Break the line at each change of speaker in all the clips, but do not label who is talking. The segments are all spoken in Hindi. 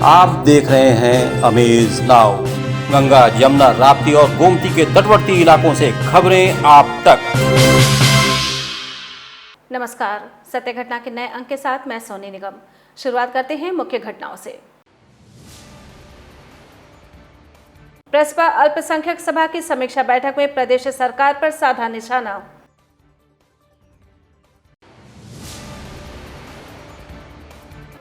आप देख रहे हैं अमेज नाउ। गंगा, यमुना, राप्ती और गोमती के तटवर्ती इलाकों से खबरें आप तक।
नमस्कार, सत्य घटना के नए अंक के साथ मैं सोनी निगम। शुरुआत करते हैं मुख्य घटनाओं से। प्रसपा अल्पसंख्यक सभा की समीक्षा बैठक में प्रदेश सरकार पर साधा निशाना।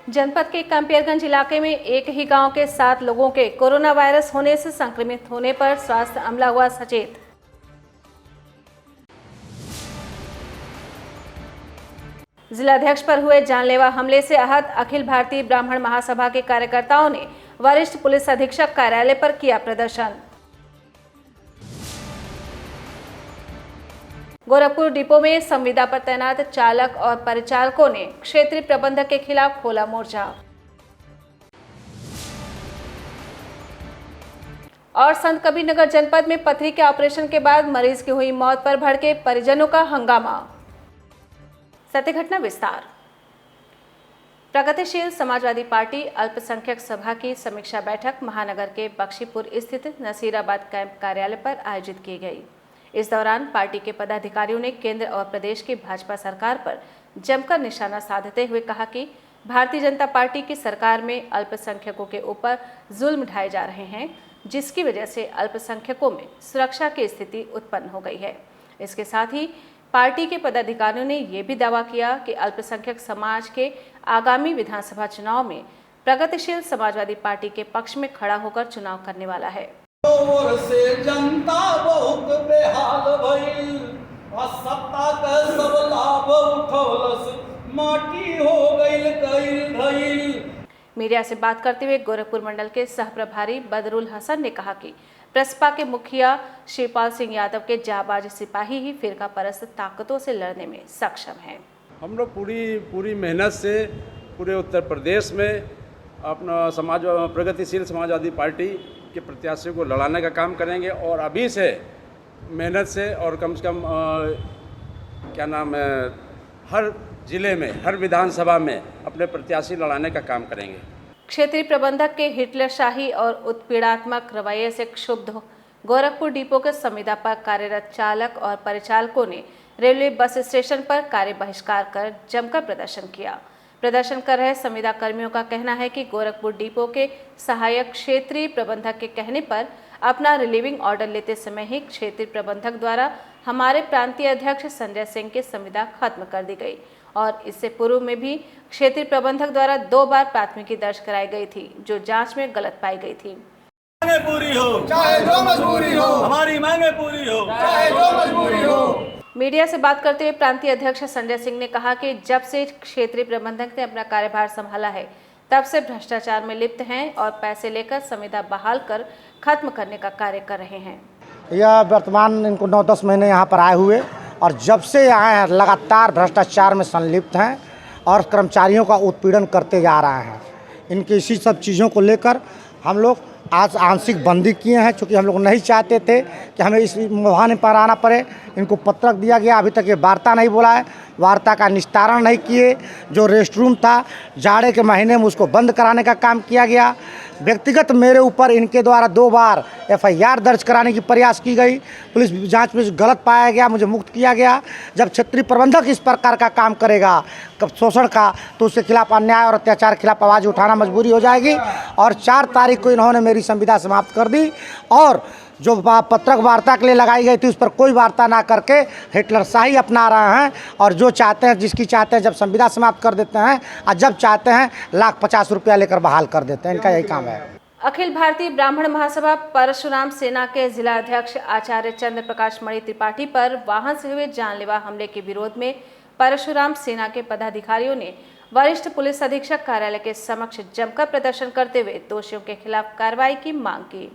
जनपद के कंपियरगंज इलाके में एक ही गांव के 7 लोगों के कोरोना वायरस होने से संक्रमित होने पर स्वास्थ्य अमला हुआ सचेत। जिलाध्यक्ष पर हुए जानलेवा हमले से आहत अखिल भारतीय ब्राह्मण महासभा के कार्यकर्ताओं ने वरिष्ठ पुलिस अधीक्षक कार्यालय पर किया प्रदर्शन। गोरखपुर डिपो में संविदा पर तैनात चालक और परिचालकों ने क्षेत्रीय प्रबंधक के खिलाफ खोला मोर्चा। और संत कबीरनगर जनपद में पथरी के ऑपरेशन के बाद मरीज की हुई मौत पर भड़के परिजनों का हंगामा। सत्य घटना विस्तार। प्रगतिशील समाजवादी पार्टी अल्पसंख्यक सभा की समीक्षा बैठक महानगर के बख्शीपुर स्थित नसीराबाद कैंप कार्यालय पर आयोजित की गई। इस दौरान पार्टी के पदाधिकारियों ने केंद्र और प्रदेश की भाजपा सरकार पर जमकर निशाना साधते हुए कहा कि भारतीय जनता पार्टी की सरकार में अल्पसंख्यकों के ऊपर जुल्म ढाए जा रहे हैं, जिसकी वजह से अल्पसंख्यकों में सुरक्षा की स्थिति उत्पन्न हो गई है। इसके साथ ही पार्टी के पदाधिकारियों ने यह भी दावा किया कि अल्पसंख्यक समाज के आगामी विधानसभा चुनाव में प्रगतिशील समाजवादी पार्टी के पक्ष में खड़ा होकर चुनाव करने वाला है।
और से जनता बहुत बेहाल भइल, सत्ता का सब लाभ उठौलस, माटी हो गइल कइल धइल।
मीडिया से बात करते हुए गोरखपुर मंडल के सह प्रभारी बदरुल हसन ने कहा कि प्रसपा के मुखिया शिवपाल सिंह यादव के जाबाज सिपाही ही फिरका परस्त ताकतों से लड़ने में सक्षम हैं।
हम लोग पूरी मेहनत से पूरे उत्तर प्रदेश में अपना प्रगतिशील समाजवादी पार्टी के प्रत्याशियों को लड़ाने का काम करेंगे और अभी से मेहनत से और कम से कम हर जिले में हर विधानसभा में अपने प्रत्याशी लड़ाने का काम करेंगे।
क्षेत्रीय प्रबंधक के हिटलरशाही और उत्पीड़ात्मक रवैये से क्षुब्ध गोरखपुर डिपो के संविदा पर कार्यरत चालक और परिचालकों ने रेलवे बस स्टेशन पर कार्य बहिष्कार कर जमकर प्रदर्शन किया। प्रदर्शन कर रहे संविदा कर्मियों का कहना है कि गोरखपुर डिपो के सहायक क्षेत्रीय प्रबंधक के कहने पर अपना रिलीविंग ऑर्डर लेते समय ही क्षेत्रीय प्रबंधक द्वारा हमारे प्रांतीय अध्यक्ष संजय सिंह की संविदा खत्म कर दी गई और इससे पूर्व में भी क्षेत्रीय प्रबंधक द्वारा 2 बार प्राथमिकी दर्ज कराई गई थी, जो जांच में गलत पाई गई थी।
मांगे पूरी हो चाहे जो मजबूरी हो, हमारी मांगे पूरी हो चाहे जो मजबूरी हो।
मीडिया से बात करते हुए प्रांतीय अध्यक्ष संजय सिंह ने कहा कि जब से क्षेत्रीय प्रबंधक ने अपना कार्यभार संभाला है, तब से भ्रष्टाचार में लिप्त हैं और पैसे लेकर संविदा बहाल कर खत्म करने का कार्य कर रहे हैं।
यह वर्तमान इनको 9-10 महीने यहाँ पर आए हुए और जब से आए हैं लगातार भ्रष्टाचार में संलिप्त हैं और कर्मचारियों का उत्पीड़न करते जा रहे हैं। इनकी इसी सब चीज़ों को लेकर हम लोग आज आंशिक बंदी किए हैं, क्योंकि हम लोग नहीं चाहते थे कि हमें इस मुहाने पर आना पड़े। इनको पत्रक दिया गया, अभी तक ये वार्ता नहीं बोला है, वार्ता का निस्तारण नहीं किए। जो रेस्ट रूम था जाड़े के महीने में उसको बंद कराने का काम किया गया। व्यक्तिगत मेरे ऊपर इनके द्वारा 2 बार FIR दर्ज कराने की प्रयास की गई। पुलिस जांच में गलत पाया गया, मुझे मुक्त किया गया। जब क्षेत्रीय प्रबंधक इस प्रकार का काम करेगा शोषण का, तो उसके खिलाफ अन्याय और अत्याचार के खिलाफ आवाज़ उठाना मजबूरी हो जाएगी। और 4 तारीख को इन्होंने मेरी संविदा समाप्त कर दी और जो पत्रक वार्ता के लिए लगाई गई थी उस पर कोई वार्ता ना करके हिटलरशाही अपना रहे हैं और जो चाहते हैं जिसकी चाहते हैं जब संविदा समाप्त कर देते हैं और जब चाहते हैं ₹1,50,000 लेकर बहाल कर देते हैं। इनका यही काम है।
अखिल भारतीय ब्राह्मण महासभा परशुराम सेना के जिला अध्यक्ष आचार्य चंद्र प्रकाश मणि त्रिपाठी पर वाहन से हुए जानलेवा हमले के विरोध में परशुराम सेना के पदाधिकारियों ने वरिष्ठ पुलिस अधीक्षक कार्यालय के समक्ष जमकर प्रदर्शन करते हुए दोषियों के खिलाफ कार्रवाई की मांग की।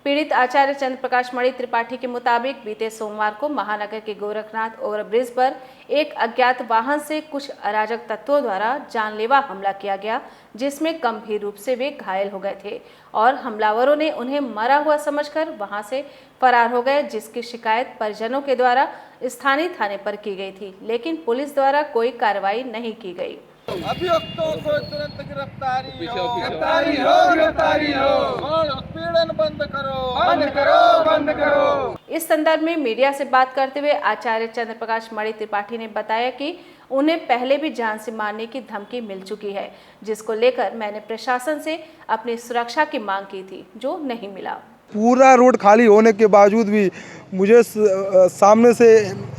पीड़ित आचार्य चंद्र प्रकाश मणि त्रिपाठी के मुताबिक बीते सोमवार को महानगर के गोरखनाथ ओवरब्रिज पर एक अज्ञात वाहन से कुछ अराजक तत्वों द्वारा जानलेवा हमला किया गया, जिसमें गंभीर रूप से वे घायल हो गए थे और हमलावरों ने उन्हें मरा हुआ समझकर वहां से फरार हो गए, जिसकी शिकायत परिजनों के द्वारा स्थानीय थाने पर की गई थी, लेकिन पुलिस द्वारा कोई कार्रवाई नहीं की गई।
अभियुक्तों को तुरंत गिरफ्तारी हो, गिरफ्तारी हो, गिरफ्तारी हो। और उत्पीड़न बंद करो, बंद करो, बंद करो।
इस संदर्भ में मीडिया से बात करते हुए आचार्य चंद्र प्रकाश मणि त्रिपाठी ने बताया कि उन्हें पहले भी जान से मारने की धमकी मिल चुकी है, जिसको लेकर मैंने प्रशासन से अपनी सुरक्षा की मांग की थी, जो नहीं मिला।
पूरा रोड खाली होने के बावजूद भी मुझे सामने से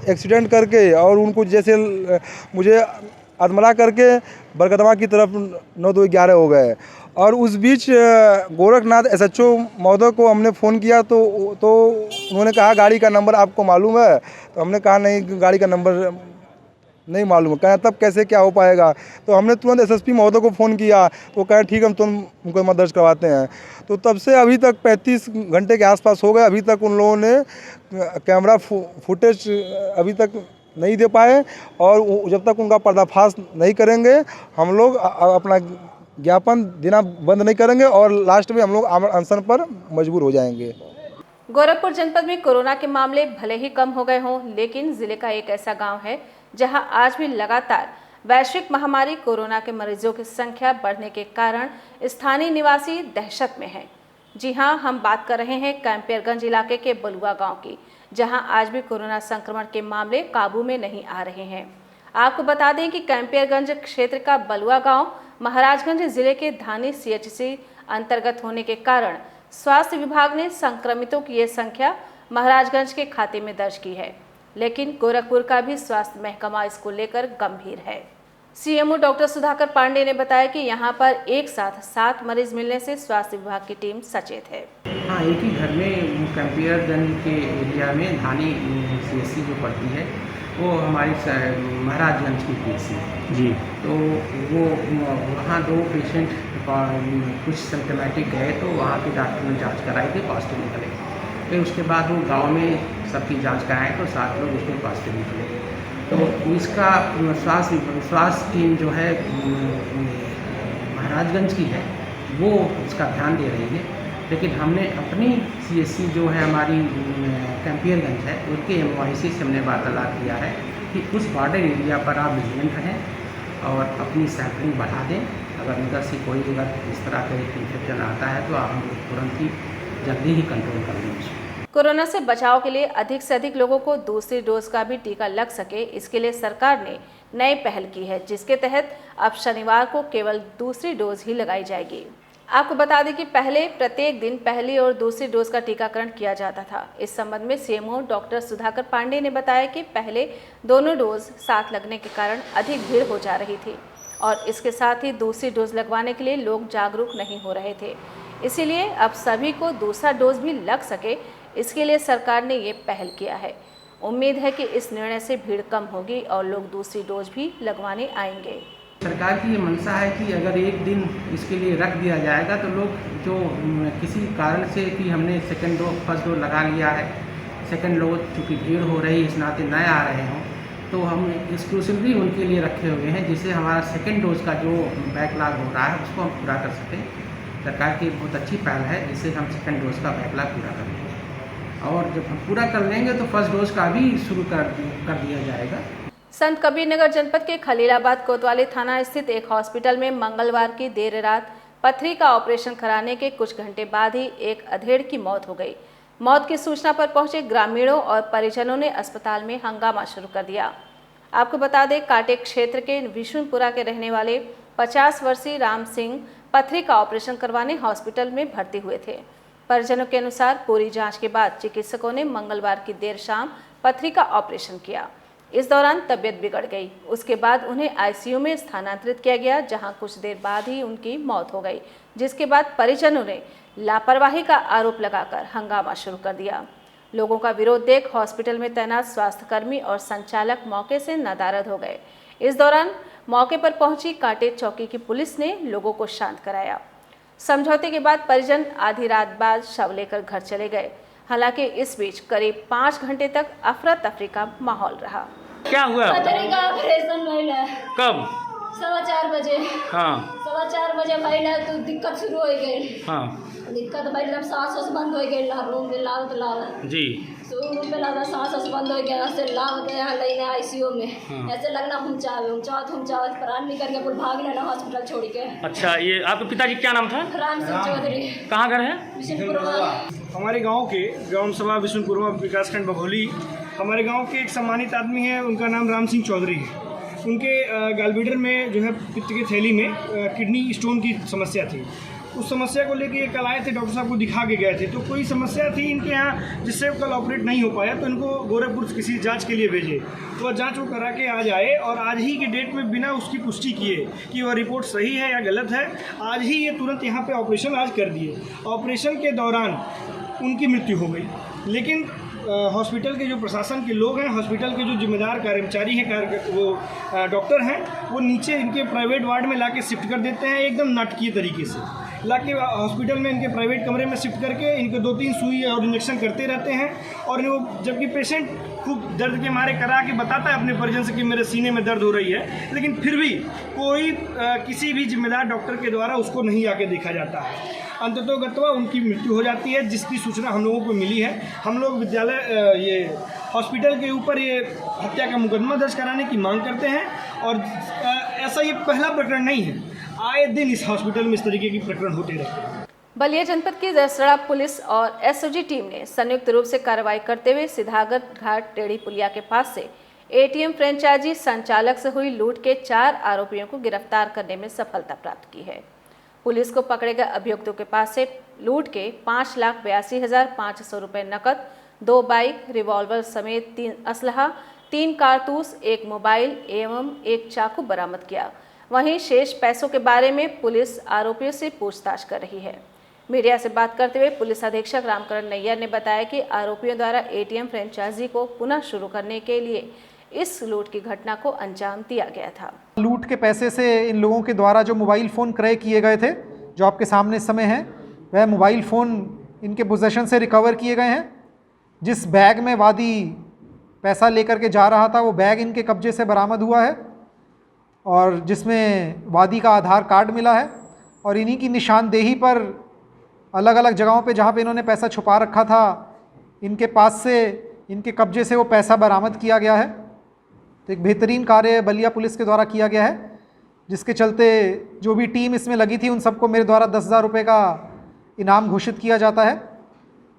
एक्सीडेंट करके और उनको जैसे मुझे अदमरा करके बरगदवा की तरफ 9-2-11 हो गए। और उस बीच गोरखनाथ SHO महोदय को हमने फ़ोन किया तो उन्होंने कहा गाड़ी का नंबर आपको मालूम है? तो हमने कहा नहीं, गाड़ी का नंबर नहीं मालूम है। कहें तब कैसे क्या हो पाएगा? तो हमने तुरंत SSP महोदय को फ़ोन किया तो कहें ठीक, हम तुरंत मुकदमा दर्ज करवाते हैं। तो तब से अभी तक 35 घंटे के आसपास हो गए, अभी तक उन लोगों ने कैमरा फुटेज अभी तक नहीं दे पाए। और जब तक उनका पर्दाफाश नहीं करेंगे हम लोग अपना ज्ञापन देना बंद नहीं करेंगे और लास्ट में हम लोग अनशन पर मजबूर हो जाएंगे।
गोरखपुर जनपद में कोरोना के मामले भले ही कम हो गए हों, लेकिन जिले का एक ऐसा गांव है जहां आज भी लगातार वैश्विक महामारी कोरोना के मरीजों की संख्या बढ़ने के कारण स्थानीय निवासी दहशत में हैं। जी हां, हम बात कर रहे हैं कैंपियरगंज इलाके के बलुआ गांव की, जहां आज भी कोरोना संक्रमण के मामले काबू में नहीं आ रहे हैं। आपको बता दें कि कैंपियरगंज क्षेत्र का बलुआ गांव महाराजगंज जिले के धानी CHC अंतर्गत होने के कारण स्वास्थ्य विभाग ने संक्रमितों की ये संख्या महाराजगंज के खाते में दर्ज की है, लेकिन गोरखपुर का भी स्वास्थ्य महकमा इसको लेकर गंभीर है। CMO डॉक्टर सुधाकर पांडे ने बताया कि यहां पर एक साथ 7 मरीज मिलने से स्वास्थ्य विभाग की टीम सचेत है।
हाँ, एक ही घर में कैंपियरगंज के एरिया में धानी CHC जो पड़ती है वो हमारी महाराजगंज की PHC है जी। तो वो वहाँ 2 पेशेंट कुछ सिम्टोमेटिक गए तो वहाँ के डॉक्टर ने जांच कराई थी, पॉजिटिव निकले। फिर उसके बाद वो गांव में सबकी जांच कराएं तो 7 लोग उसमें पॉजिटिव निकले। तो इसका स्वास्थ्य टीम जो है महाराजगंज की है वो इसका ध्यान दे रही है, लेकिन हमने अपनी CHC जो है हमारी कैंपियरगंज है उनके MYC से हमने वार्तालाप किया है कि उस बॉर्डर एरिया पर आप विजिलेंट रहें और अपनी सैंपलिंग बढ़ा दें। अगर उधर से कोई इस तरह का इन्फेक्शन आता है तो हम तुरंत ही जल्दी ही कंट्रोल कर लें उसको।
कोरोना से बचाव के लिए अधिक से अधिक लोगों को दूसरी डोज का भी टीका लग सके, इसके लिए सरकार ने नई पहल की है, जिसके तहत अब शनिवार को केवल दूसरी डोज ही लगाई जाएगी। आपको बता दें कि पहले प्रत्येक दिन पहली और दूसरी डोज का टीकाकरण किया जाता था। इस संबंध में CMO डॉक्टर सुधाकर पांडे ने बताया कि पहले दोनों डोज साथ लगने के कारण अधिक भीड़ हो जा रही थी और इसके साथ ही दूसरी डोज लगवाने के लिए लोग जागरूक नहीं हो रहे थे। इसीलिए अब सभी को दूसरा डोज भी लग सके, इसके लिए सरकार ने ये पहल किया है। उम्मीद है कि इस निर्णय से भीड़ कम होगी और लोग दूसरी डोज भी लगवाने आएंगे।
सरकार की ये मंशा है कि अगर एक दिन इसके लिए रख दिया जाएगा तो लोग जो किसी कारण से कि हमने सेकंड डोज फर्स्ट डोज लगा लिया है, सेकंड डोज चूँकि भीड़ हो रही है इस नाते नए आ रहे हों, तो हम एक्सक्लूसिवली उनके लिए रखे हुए हैं जिससे हमारा सेकंड डोज का जो बैकलॉग हो रहा है उसको हम पूरा कर सकें। सरकार की बहुत अच्छी पहल है जिससे हम सेकंड डोज का बैकलॉग पूरा कर लेंगे और जब हम पूरा कर लेंगे तो फर्स्ट डोज का भी शुरू कर दिया जाएगा।
संत कबीरनगर जनपद के खलीलाबाद कोतवाली थाना स्थित एक हॉस्पिटल में मंगलवार की देर रात पथरी का ऑपरेशन कराने के कुछ घंटे बाद ही एक अधेड़ की मौत हो गई। मौत की सूचना पर पहुंचे ग्रामीणों और परिजनों ने अस्पताल में हंगामा शुरू कर दिया। आपको बता दें, कांटे क्षेत्र के विष्णुपुरा के रहने वाले 50 वर्षीय राम सिंह पथरी का ऑपरेशन करवाने हॉस्पिटल में भर्ती हुए थे। परिजनों के अनुसार पूरी जांच के बाद चिकित्सकों ने मंगलवार की देर शाम पथरी का ऑपरेशन किया। इस दौरान तबीयत बिगड़ गई। उसके बाद उन्हें ICU में स्थानांतरित किया गया, जहां कुछ देर बाद ही उनकी मौत हो गई, जिसके बाद परिजनों ने लापरवाही का आरोप लगाकर हंगामा शुरू कर दिया। लोगों का विरोध देख हॉस्पिटल में तैनात स्वास्थ्यकर्मी और संचालक मौके से नदारद हो गए। इस दौरान मौके पर पहुंची कांटे चौकी की पुलिस ने लोगों को शांत कराया। समझौते के बाद परिजन आधी रात बाद शव लेकर घर चले गए। हालांकि इस बीच करीब 5 घंटे तक अफरा तफरी का माहौल रहा।
क्या हुआ?
पथरी का ऑपरेशन भइला।
कब?
4:15 बजे।
हाँ।
4:15 बजे भइला तो दिक्कत शुरू हो गई।
हाँ।
दिक्कत भइल, जब सांस बंद हो गई, रूम में लाल
जी।
शुरू में लगा सांस बंद हो गया, से लाभ गया है लेने आईसीयू में। ऐसे लगना हम चावत प्राण निकल के कुल भाग लेना हॉस्पिटल छोड़ के।
अच्छा, ये आपके पिताजी क्या नाम था?
राम सिंह चौधरी।
कहाँ घर है?
बिशनपुरवा।
हमारे गांव के ग्राम सभा बिशनपुरवा विकासखंड बघौली, हमारे गांव के एक सम्मानित आदमी है, उनका नाम राम सिंह चौधरी है। उनके गॉलब्लैडर में जो है पित्त की थैली में किडनी स्टोन की समस्या थी। उस समस्या को लेके ये कल आए थे, डॉक्टर साहब को दिखा के गए थे। तो कोई समस्या थी इनके यहाँ जिससे कल ऑपरेट नहीं हो पाया, तो इनको गोरखपुर किसी जांच के लिए भेजे। तो वह जांच वो करा के आज आए और आज ही के डेट में बिना उसकी पुष्टि किए कि वह रिपोर्ट सही है या गलत है, आज ही ये तुरंत यहाँ पे ऑपरेशन आज कर दिए। ऑपरेशन के दौरान उनकी मृत्यु हो गई, लेकिन हॉस्पिटल के जो प्रशासन के लोग हैं, हॉस्पिटल के जो जिम्मेदार कर्मचारी हैं, वो डॉक्टर हैं, वो नीचे इनके प्राइवेट वार्ड में लाके शिफ्ट कर देते हैं, एकदम नाटकीय तरीके से लाके हॉस्पिटल में इनके प्राइवेट कमरे में शिफ्ट करके इनको 2-3 सुई और इंजेक्शन करते रहते हैं। और वो जबकि पेशेंट खूब दर्द के मारे करा के बताता है अपने परिजन से कि मेरे सीने में दर्द हो रही है, लेकिन फिर भी कोई किसी भी जिम्मेदार डॉक्टर के द्वारा उसको नहीं आके देखा जाता है। अंततोगत्वा उनकी मृत्यु हो जाती है, जिसकी सूचना हम लोगों को मिली है। हम लोग विद्यालय ये हॉस्पिटल के ऊपर ये हत्या का मुकदमा दर्ज कराने की मांग करते हैं। और ऐसा ये पहला प्रकरण नहीं है, आए दिन इस हॉस्पिटल में इस तरीके की प्रकरण होते रहते हैं।
बलिया जनपद की दसड़ा पुलिस और एसओजी टीम ने संयुक्त रूप से कार्रवाई करते हुए सिधागढ़ घाट टेढ़ी पुलिया के पास से एटीएम फ्रेंचाइजी संचालक से हुई लूट के 4 आरोपियों को गिरफ्तार करने में सफलता प्राप्त की है। पुलिस को पकड़े गए अभियुक्तों के पास से लूट के 5,82,500 रुपये नकद, 2 बाइक, रिवॉल्वर समेत 3 असलहा, 3 कारतूस, 1 मोबाइल एवं 1 चाकू बरामद किया। वहीं शेष पैसों के बारे में पुलिस आरोपियों से पूछताछ कर रही है। मीडिया से बात करते हुए पुलिस अधीक्षक रामकरण नैयर ने बताया कि आरोपियों द्वारा एटीएम फ्रेंचाइजी को पुनः शुरू करने के लिए इस लूट की घटना को अंजाम दिया गया था।
लूट के पैसे से इन लोगों के द्वारा जो मोबाइल फ़ोन क्रय किए गए थे, जो आपके सामने इस समय हैं, वह मोबाइल फ़ोन इनके पोजेशन से रिकवर किए गए हैं। जिस बैग में वादी पैसा लेकर के जा रहा था, वो बैग इनके कब्जे से बरामद हुआ है और जिसमें वादी का आधार कार्ड मिला है। और इन्हीं की निशानदेही पर अलग अलग जगहों पे जहाँ पे इन्होंने पैसा छुपा रखा था, इनके पास से, इनके कब्जे से वो पैसा बरामद किया गया है। तो एक बेहतरीन कार्य बलिया पुलिस के द्वारा किया गया है, जिसके चलते जो भी टीम इसमें लगी थी उन सबको मेरे द्वारा 10,000 रुपये का इनाम घोषित किया जाता है।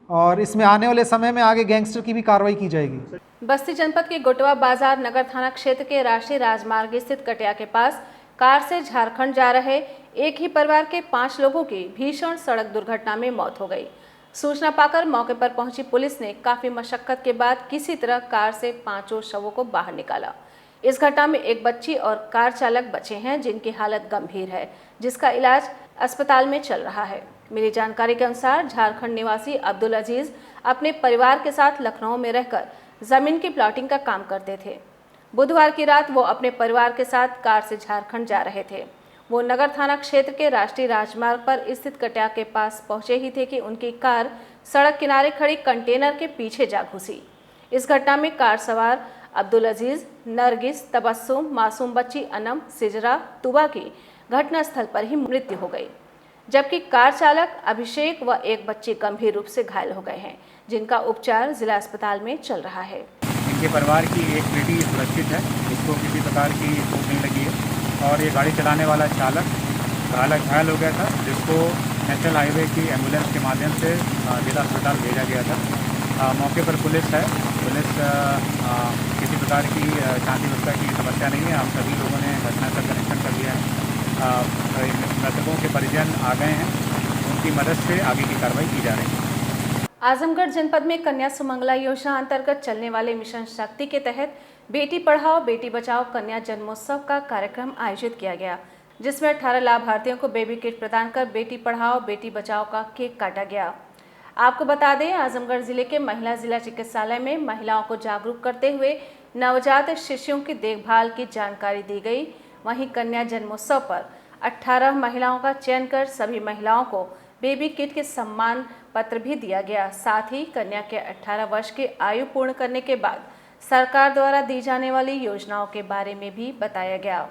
और इसमें आने वाले समय में आगे गैंगस्टर की भी कार्रवाई की जाएगी।
बस्ती जनपद के गोटवा बाजार नगर थाना क्षेत्र के राष्ट्रीय राजमार्ग स्थित कटिया के पास कार से झारखंड जा रहे एक ही परिवार के 5 लोगों की भीषण सड़क दुर्घटना में मौत हो गई। सूचना पाकर मौके पर पहुंची पुलिस ने काफी मशक्कत के बाद किसी तरह कार से 5 शवों को बाहर निकाला। इस घटना में एक बच्ची और कार चालक बचे हैं, जिनकी हालत गंभीर है, जिसका इलाज अस्पताल में चल रहा है। मिली जानकारी के अनुसार झारखंड निवासी अब्दुल अजीज अपने परिवार के साथ लखनऊ में रहकर जमीन की प्लॉटिंग का काम करते थे। बुधवार की रात वो अपने परिवार के साथ कार से झारखंड जा रहे थे। वो नगर थाना क्षेत्र के राष्ट्रीय राजमार्ग पर स्थित कटिया के पास पहुंचे ही थे कि उनकी कार सड़क किनारे खड़ी कंटेनर के पीछे जा घुसी। इस घटना में कार सवार अब्दुल अजीज, नरगिस, तबस्सुम, मासूम बच्ची अनम, सिजरा, तुबा की घटनास्थल पर ही मृत्यु हो गई, जबकि कार चालक अभिषेक व एक बच्ची गंभीर रूप से घायल हो गए हैं, जिनका उपचार जिला अस्पताल में चल रहा है।
इनके परिवार की एक बेटी सुरक्षित है, इसको किसी प्रकार की चोट नहीं लगी है। और ये गाड़ी चलाने वाला चालक घायल हो गया था, जिसको नेशनल हाईवे की एम्बुलेंस के माध्यम से जिला अस्पताल भेजा गया था। मौके पर पुलिस है। पुलिस किसी प्रकार की शांति व्यवस्था की समस्या नहीं है। हम सभी लोगों ने घटनास्थल का निरीक्षण कर लिया है। मृतकों के परिजन आ गए हैं, उनकी मदद से आगे की कार्रवाई की जा रही है।
आजमगढ़ जनपद में कन्या सुमंगला योजना अंतर्गत चलने वाले मिशन शक्ति के तहत बेटी पढ़ाओ बेटी बचाओ कन्या जन्मोत्सव का कार्यक्रम आयोजित किया गया, जिसमें 18 लाभार्थियों को बेबी किट प्रदान कर बेटी पढ़ाओ बेटी बचाओ का केक काटा गया। आपको बता दें, आजमगढ़ जिले के महिला जिला चिकित्सालय में महिलाओं को जागरूक करते हुए नवजात शिशुओं की देखभाल की जानकारी दी गई। वहीं कन्या जन्मोत्सव पर 18 महिलाओं का चयन कर सभी महिलाओं को बेबी किट के सम्मान पत्र भी दिया गया। साथ ही कन्या के 18 वर्ष की आयु पूर्ण करने के बाद सरकार द्वारा दी जाने वाली योजनाओं के बारे में भी बताया गया।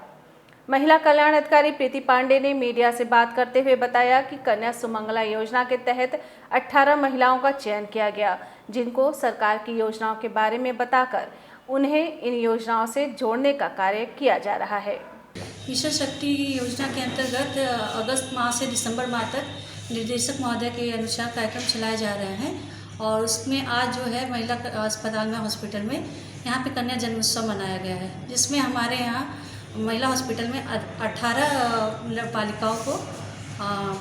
महिला कल्याण अधिकारी प्रीति पांडे ने मीडिया से बात करते हुए बताया कि कन्या सुमंगला योजना के तहत 18 महिलाओं का चयन किया गया, जिनको सरकार की योजनाओं के बारे में बताकर उन्हें इन योजनाओं से जोड़ने का कार्य किया जा रहा है।
मिशन शक्ति योजना के अंतर्गत अगस्त माह से दिसंबर माह तक निर्देशक महोदय के अनुसार कार्यक्रम चलाए जा रहे हैं और उसमें आज जो है महिला अस्पताल में हॉस्पिटल में यहाँ पे कन्या जन्मोत्सव मनाया गया है, जिसमें हमारे यहाँ महिला हॉस्पिटल में 18 बालिकाओं को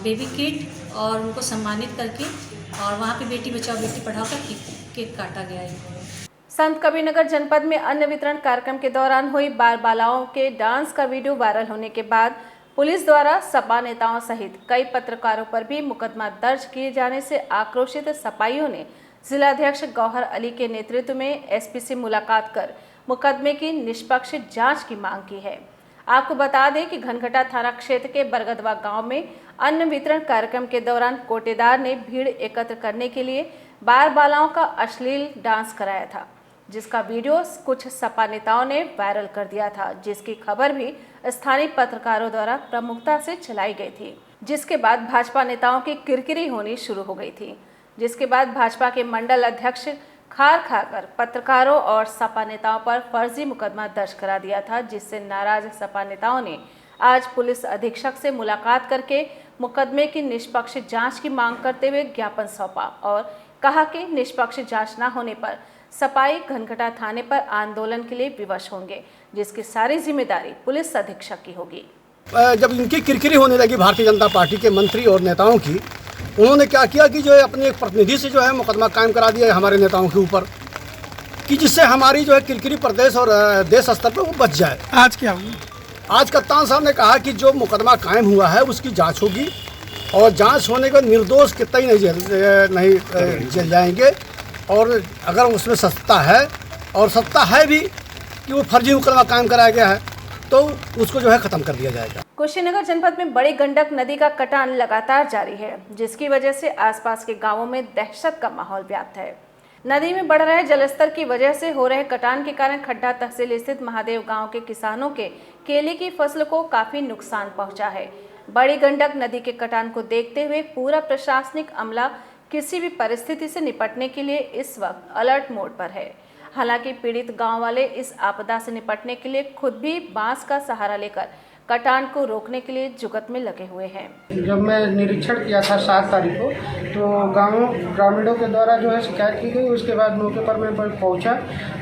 बेबी किट और उनको सम्मानित करके और वहाँ पे बेटी बचाओ बेटी पढ़ाओ का केक काटा गया है।
संत कबीरनगर जनपद में अन्न वितरण कार्यक्रम के दौरान हुई बाल बालाओं के डांस का वीडियो वायरल होने के बाद पुलिस द्वारा सपा नेताओं सहित कई पत्रकारों पर भी मुकदमा दर्ज किए जाने से आक्रोशित सपाइयों ने जिलाध्यक्ष गौहर अली के नेतृत्व में एसपी से मुलाकात कर मुकदमे की निष्पक्ष जांच की मांग की है। आपको बता दें कि घनघटा थाना क्षेत्र के बरगदवा गांव में अन्न वितरण कार्यक्रम के दौरान कोटेदार ने भीड़ एकत्र करने के लिए बाल बालाओं का अश्लील डांस कराया था, जिसका वीडियो कुछ सपा नेताओं ने वायरल कर दिया था, जिसकी खबर भी स्थानीय पत्रकारों द्वारा प्रमुखता से चलाई गई थी। जिसके बाद भाजपा नेताओं की किरकिरी होनी शुरू हो गई थी, जिसके बाद भाजपा के मंडल अध्यक्ष खार खाकर पत्रकारों और सपा नेताओं पर फर्जी मुकदमा दर्ज करा दिया था, जिससे नाराज सपा नेताओं ने आज पुलिस अधीक्षक से मुलाकात करके मुकदमे की निष्पक्ष जांच की मांग करते हुए ज्ञापन सौंपा और कहा कि निष्पक्ष जांच न होने पर सपाई घनघटा थाने पर आंदोलन के लिए विवश होंगे, जिसकी सारी जिम्मेदारी पुलिस अधीक्षक की होगी।
जब इनकी किरकिरी होने लगी भारतीय जनता पार्टी के मंत्री और नेताओं की, उन्होंने क्या किया कि जो है अपने एक प्रतिनिधि से जो है मुकदमा कायम करा दिया है हमारे नेताओं के ऊपर, कि जिससे हमारी जो है किरकिरी प्रदेश और देश स्तर पर वो बच जाए।
आज क्या हुआ?
आज कप्तान साहब ने कहा कि जो मुकदमा कायम हुआ है उसकी जांच होगी और जांच होने के निर्दोष कितना ही नहीं जेल जाएंगे, और अगर उसमें सत्ता है और सत्ता है भी कि वो फर्जी मुकदमा कायम कराया गया है तो उसको जो है ख़त्म कर दिया जाएगा।
कुशीनगर जनपद में बड़ी गंडक नदी का कटान लगातार जारी है, जिसकी वजह से आसपास के गांवों में दहशत का माहौल व्याप्त है। नदी में बढ़ रहे जलस्तर की वजह से हो रहे कटान के कारण खड्डा तहसील स्थित महादेव गांव के किसानों के केले की फसल को काफी नुकसान पहुंचा है। बड़ी गंडक नदी के कटान को देखते हुए पूरा प्रशासनिक अमला किसी भी परिस्थिति से निपटने के लिए इस वक्त अलर्ट मोड पर है। हालांकि पीड़ित गांव वाले इस आपदा से निपटने के लिए खुद भी बांस का सहारा लेकर कटान को रोकने के लिए जुगत में लगे हुए हैं।
जब मैं निरीक्षण किया था 7 तारीख को, तो ग्रामीणों के द्वारा जो है शिकायत की गई। उसके बाद मौके पर मैं पहुंचा,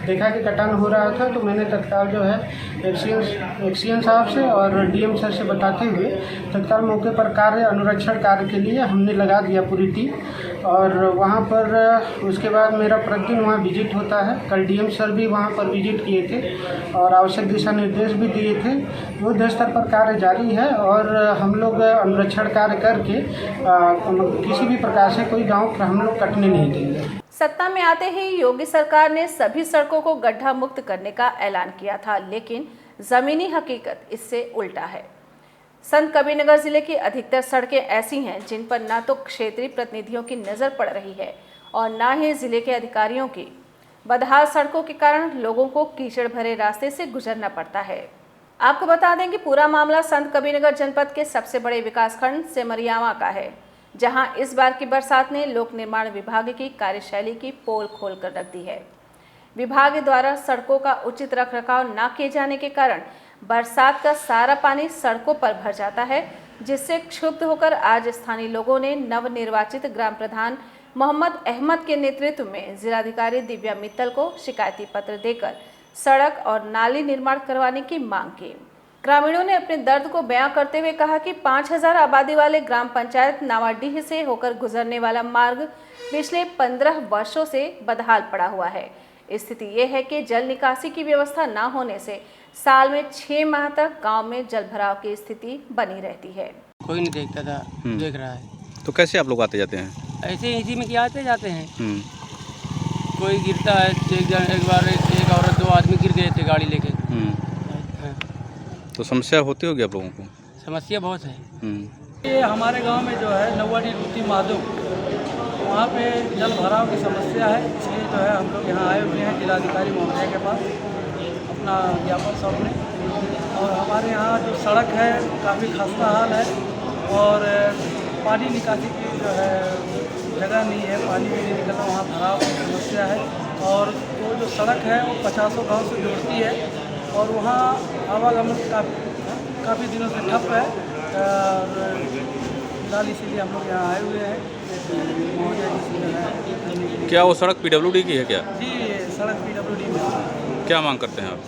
देखा कि कटान हो रहा था, तो मैंने तत्काल जो है एक्सीएन साहब से और डीएम सर से बताते हुए तत्काल मौके पर अनुरक्षण कार्य के लिए हमने लगा दिया पूरी टीम। और वहाँ पर उसके बाद मेरा प्रतिदिन वहाँ विजिट होता है। कल डीएम सर भी वहाँ पर विजिट किए थे और आवश्यक दिशा निर्देश भी दिए थे। युद्ध स्तर पर कार्य जारी है और हम लोग अनुरक्षण कार्य करके किसी भी प्रकार से कोई गांव हम लोग कटने नहीं देंगे।
सत्ता में आते ही योगी सरकार ने सभी सड़कों को गड्ढा मुक्त करने का ऐलान किया था, लेकिन जमीनी हकीकत इससे उल्टा है। संत कबीरनगर जिले की अधिकतर सड़कें ऐसी हैं जिन पर न तो क्षेत्रीय प्रतिनिधियों की नज़र पड़ रही है और न ही जिले के अधिकारियों की। बदहाल सड़कों के कारण लोगों को कीचड़ भरे रास्ते से गुजरना पड़ता है। आपको बता दें कि पूरा मामला संत कबीरनगर जनपद के सबसे बड़े विकासखंड सेमरियावा का है, जहां इस बार की बरसात ने लोक निर्माण विभाग की कार्यशैली की पोल खोल कर रख दी है। विभाग द्वारा सड़कों का उचित रखरखाव न किए जाने के कारण बरसात का सारा पानी सड़कों पर भर जाता है, जिससे क्षुब्ध होकर आज स्थानीय लोगों ने नवनिर्वाचित ग्राम प्रधान मोहम्मद अहमद के नेतृत्व में जिलाधिकारी दिव्या मित्तल को शिकायती पत्र देकर सड़क और नाली निर्माण करवाने की मांग की। ग्रामीणों ने अपने दर्द को बयां करते हुए कहा कि 5000 आबादी वाले ग्राम पंचायत नावाडीह से होकर गुजरने वाला मार्ग पिछले 15 वर्षों से बदहाल पड़ा हुआ है। स्थिति ये है कि जल निकासी की व्यवस्था न होने से साल में 6 माह तक गांव में जल भराव की स्थिति बनी रहती है।
कोई नहीं देखता था, देख रहा है।
तो कैसे आप लोग आते जाते हैं?
ऐसे इसी में क्या आते जाते हैं। कोई गिरता है, एक बार एक औरत 2 आदमी गिर गए थे गाड़ी लेके।
तो समस्या होती होगी आप लोगों को?
समस्या बहुत है।
ये हमारे गांव में जो है नवाडी रूती माधो, वहाँ पे जल भराव की समस्या है। इसलिए जो है हम लोग यहाँ आए हुए हैं जिलाधिकारी महोदय के पास अपना ज्ञापन सौंपने, और हमारे यहाँ जो सड़क है काफ़ी खस्ता हाल है और पानी निकासी की जो है जगह नहीं है, पानी भी नहीं निकलता, वहाँ भराव की समस्या है। और वो जो सड़क है वो 50 गांव से जोड़ती है और वहाँ आवागमन काफ़ी दिनों से ठप है और फिलहाल इसीलिए हम लोग यहाँ आए हुए हैं।
क्या वो सड़क पीडब्ल्यूडी की है क्या?
जी, सड़क पीडब्ल्यूडी में।
क्या मांग करते हैं आप?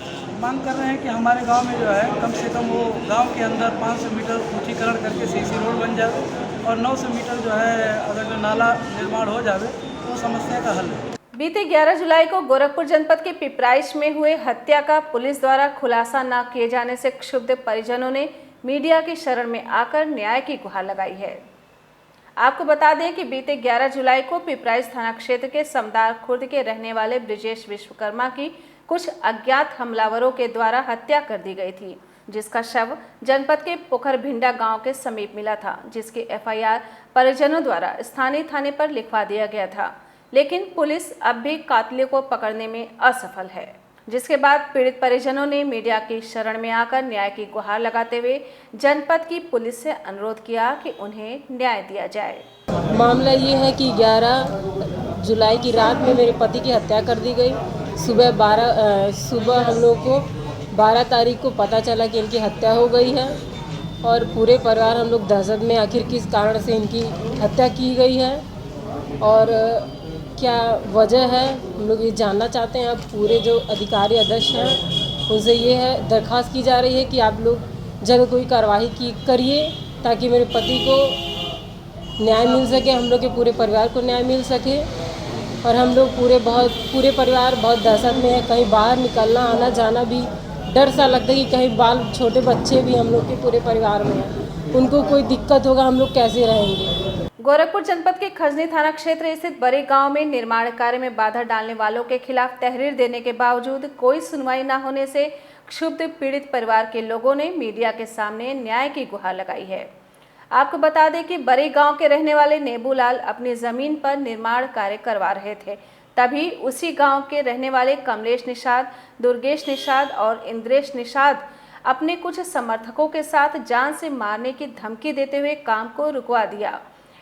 मांग कर रहे हैं कि हमारे गांव में जो है कम से कम वो गांव के अंदर 500 मीटर ऊंचीकरण करके सीसी रोड बन जाए और 900 मीटर जो है अगर जो नाला निर्माण हो जाए तो समस्या का हल है।
बीते 11 जुलाई को गोरखपुर जनपद के पिपराइच में हुए हत्या का पुलिस द्वारा खुलासा न किए जाने से क्षुब्ध परिजनों ने मीडिया की शरण में आकर न्याय की गुहार लगाई है। आपको बता दें कि बीते 11 जुलाई को पिपराइच थाना क्षेत्र के समदार खुर्द के रहने वाले ब्रिजेश विश्वकर्मा की कुछ अज्ञात हमलावरों के द्वारा हत्या कर दी गई थी, जिसका शव जनपद के पोखरभिंडा गांव के समीप मिला था, जिसकी एफआईआर परिजनों द्वारा स्थानीय थाने पर लिखवा दिया गया था, लेकिन पुलिस अब भी कातिलों को पकड़ने में असफल है। जिसके बाद पीड़ित परिजनों ने मीडिया की शरण में आकर न्याय की गुहार लगाते हुए जनपद की पुलिस से अनुरोध किया कि उन्हें न्याय दिया जाए।
मामला ये है कि 11 जुलाई की रात में मेरे पति की हत्या कर दी गई। सुबह हम लोग को 12 तारीख को पता चला कि इनकी हत्या हो गई है और पूरे परिवार हम लोग दहशत में आखिर किस कारण से इनकी हत्या की गई है और क्या वजह है हम लोग ये जानना चाहते हैं। अब पूरे जो अधिकारी अध्यक्ष हैं उनसे ये है दरख्वास्त की जा रही है कि आप लोग जल्द कोई कार्रवाई करिए ताकि मेरे पति को न्याय मिल सके, हम लोग के पूरे परिवार को न्याय मिल सके। और हम लोग पूरे परिवार बहुत दहशत में है, कहीं बाहर निकलना आना जाना भी डर सा लगता है कि कहीं छोटे बच्चे भी हम लोग के पूरे परिवार में हैं, उनको कोई दिक्कत होगा, हम लोग कैसे रहेंगे।
गोरखपुर जनपद के खजनी थाना क्षेत्र स्थित बड़े गांव में निर्माण कार्य में बाधा डालने वालों के खिलाफ तहरीर देने के बावजूद कोई सुनवाई न होने से क्षुब्ध पीड़ित परिवार के लोगों ने मीडिया के सामने न्याय की गुहार लगाई है। आपको बता दें कि बड़े गांव के रहने वाले नेबूलाल अपनी जमीन पर निर्माण कार्य करवा रहे थे, तभी उसी गांव के रहने वाले कमलेश निषाद, दुर्गेश निषाद और इंद्रेश निषाद अपने कुछ समर्थकों के साथ जान से मारने की धमकी देते हुए काम को रुकवा दिया,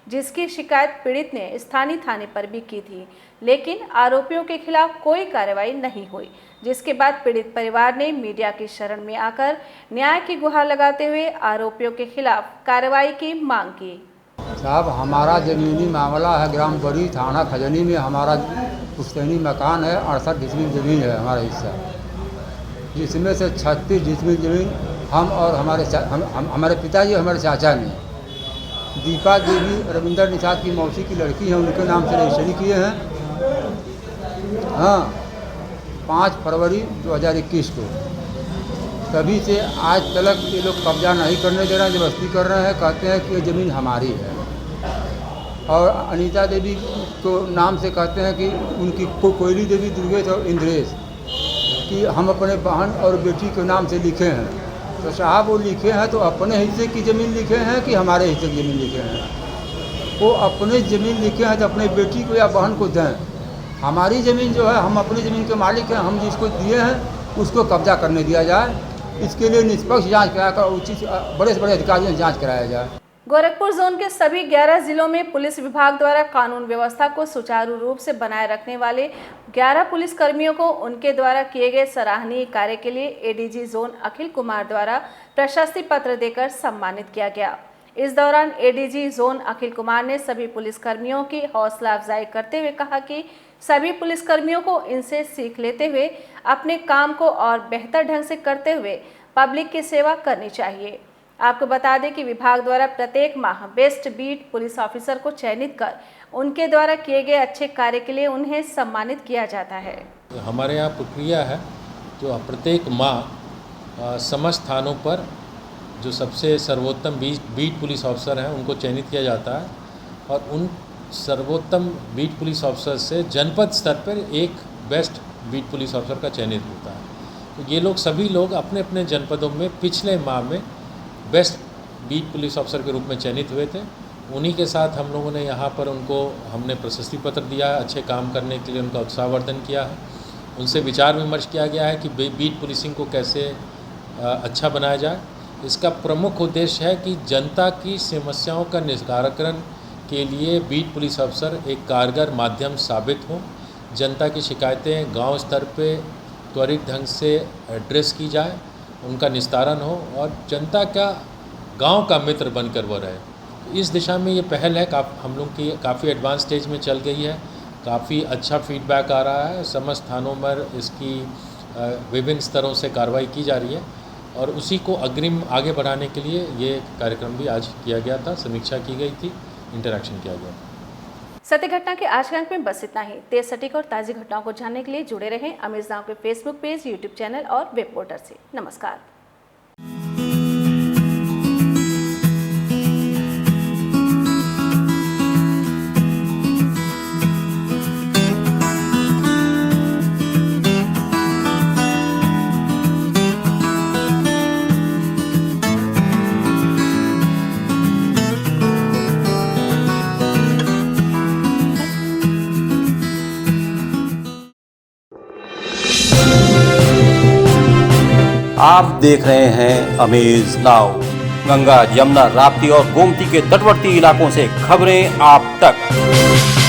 जिसकी शिकायत पीड़ित ने स्थानीय थाने पर भी की थी, लेकिन आरोपियों के खिलाफ कोई कार्रवाई नहीं हुई। जिसके बाद पीड़ित परिवार ने मीडिया की शरण में आकर न्याय की गुहार लगाते हुए आरोपियों के खिलाफ कार्रवाई की मांग की।
साहब, हमारा ज़मीनी मामला है ग्राम बड़ी थाना खजनी में। हमारा पुश्तैनी मकान है, 68 डिसमिल ज़मीन है हमारा हिस्सा, जिसमें से 36 डिसमिल ज़मीन हम और हमारे पिताजी हमारे चाचा ने दीपा देवी रविंदर निषाद की मौसी की लड़की है, उनके नाम से रजिस्ट्री किए हैं। हाँ, 5 फरवरी 2021 को। तभी से आज तक ये लोग कब्जा नहीं करने दे रहे हैं, जबरदस्ती कर रहे हैं, कहते हैं कि ये ज़मीन हमारी है। और अनीता देवी को नाम से कहते हैं कि उनकी कोयली देवी, दुर्गेश और इंद्रेश कि हम अपने बहन और बेटी के नाम से लिखे हैं। तो साहब, वो लिखे हैं तो अपने हिस्से की ज़मीन लिखे हैं कि हमारे हिस्से की ज़मीन लिखे हैं? वो अपने ज़मीन लिखे हैं तो अपने बेटी को या बहन को दें। हमारी ज़मीन जो है, हम अपनी ज़मीन के मालिक हैं, हम जिसको दिए हैं उसको कब्जा करने दिया जाए। इसके लिए निष्पक्ष जांच कराकर उचित बड़े से बड़े अधिकारियों से जांच कराया जाए।
गोरखपुर जोन के सभी 11 जिलों में पुलिस विभाग द्वारा कानून व्यवस्था को सुचारू रूप से बनाए रखने वाले 11 पुलिस कर्मियों को उनके द्वारा किए गए सराहनीय कार्य के लिए एडीजी जोन अखिल कुमार द्वारा प्रशस्ति पत्र देकर सम्मानित किया गया। इस दौरान एडीजी जोन अखिल कुमार ने सभी पुलिसकर्मियों की हौसला अफजाई करते हुए कहा कि सभी पुलिसकर्मियों को इनसे सीख लेते हुए अपने काम को और बेहतर ढंग से करते हुए पब्लिक की सेवा करनी चाहिए। आपको बता दें कि विभाग द्वारा प्रत्येक माह बेस्ट बीट पुलिस ऑफिसर को चयनित कर उनके द्वारा किए गए अच्छे कार्य के लिए उन्हें सम्मानित किया जाता है।
हमारे यहाँ प्रक्रिया है जो प्रत्येक माह समस्त थानों पर जो सबसे सर्वोत्तम बीट पुलिस ऑफिसर हैं उनको चयनित किया जाता है और उन सर्वोत्तम बीट पुलिस ऑफिसर से जनपद स्तर पर एक बेस्ट बीट पुलिस ऑफिसर का चयनित होता है। तो ये लोग सभी लोग अपने अपने जनपदों में पिछले माह में बेस्ट बीट पुलिस ऑफिसर के रूप में चयनित हुए थे। उन्हीं के साथ हम लोगों ने यहाँ पर हमने प्रशस्ति पत्र दिया है, अच्छे काम करने के लिए उनका उत्साहवर्धन किया है। उनसे विचार विमर्श किया गया है कि बीट पुलिसिंग को कैसे अच्छा बनाया जाए। इसका प्रमुख उद्देश्य है कि जनता की समस्याओं का निस्तारण के लिए बीट पुलिस अफसर एक कारगर माध्यम साबित हों। जनता की शिकायतें गांव स्तर पे त्वरित ढंग से एड्रेस की जाए, उनका निस्तारण हो और जनता का गांव का मित्र बनकर वो रहे। इस दिशा में ये पहल है, हम लोग की काफ़ी एडवांस स्टेज में चल गई है, काफ़ी अच्छा फीडबैक आ रहा है। समस्त थानों पर इसकी विभिन्न स्तरों से कार्रवाई की जा रही है और उसी को अग्रिम आगे बढ़ाने के लिए ये कार्यक्रम भी आज किया गया था, समीक्षा की गई थी, इंटरैक्शन किया गया।
सत्य घटना के आज के अंक में बस इतना ही। तेज सटीक और ताज़ी घटनाओं को जानने के लिए जुड़े रहें अमीज नाव के फेसबुक पेज, यूट्यूब चैनल और वेब पोर्टल से। नमस्कार।
आप देख रहे हैं अमेज नाउ। गंगा, यमुना, राप्ती और गोमती के तटवर्ती इलाकों से खबरें आप तक।